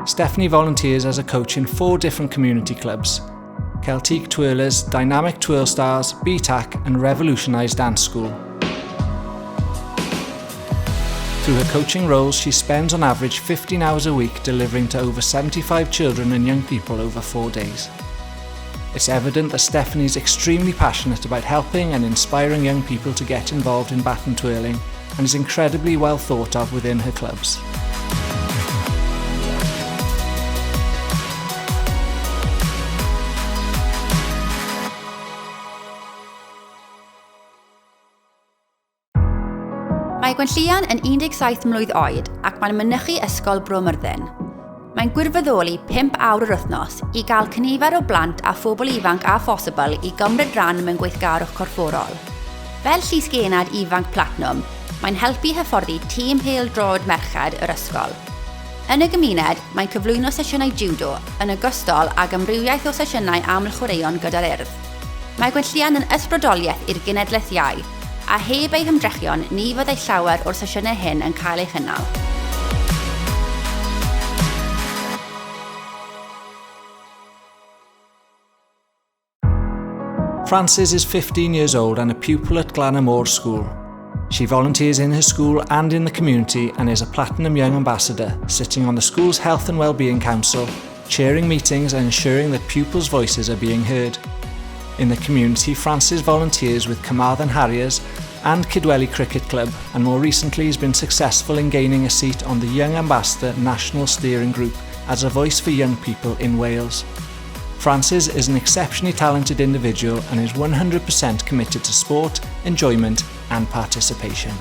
Stephanie volunteers as a coach in 4 different community clubs: Celtic Twirlers, Dynamic Twirl Stars, BTAC and Revolutionised Dance School. Through her coaching roles, she spends on average 15 hours a week delivering to over 75 children and young people over 4 days. It's evident that Stephanie's extremely passionate about helping and inspiring young people to get involved in baton twirling and is incredibly well thought of within her clubs. Mae Gwenllian yn 17 mlwydd oed ac mae'n mynychu ysgol Gwobrau. Mae'n gwirfoddoli 5 awr yr wythnos i gael cynifer o blant a phobl ifanc a phosibl i gymryd rhan mewn gweithgarwch corfforol. Fel llysgenad ifanc Platinum, mae'n helpu hyfforddi tîm pêl-droed merched yr ysgol. Yn y gymuned, mae'n cyflwyno sesiynau judo yn ogystal ag amrywiaeth o sesiynau aml chwaraeon gyda'r urdd. Mae Gwenllian yn ysbrydoliaeth i'r genedlaeth iau, a heb ei hymdrechion ni fyddai llawer o'r sesiynau hyn yn cael eu chynnal. Frances is 15 years old and a pupil at Glanamore School. She volunteers in her school and in the community and is a Platinum Young Ambassador, sitting on the school's Health and Wellbeing Council, chairing meetings and ensuring that pupils' voices are being heard. In the community, Frances volunteers with Carmarthenshire and Kidwelly Cricket Club, and more recently has been successful in gaining a seat on the Young Ambassador National Steering Group as a voice for young people in Wales. Frances is an exceptionally talented individual and is 100% committed to sport, enjoyment and participation.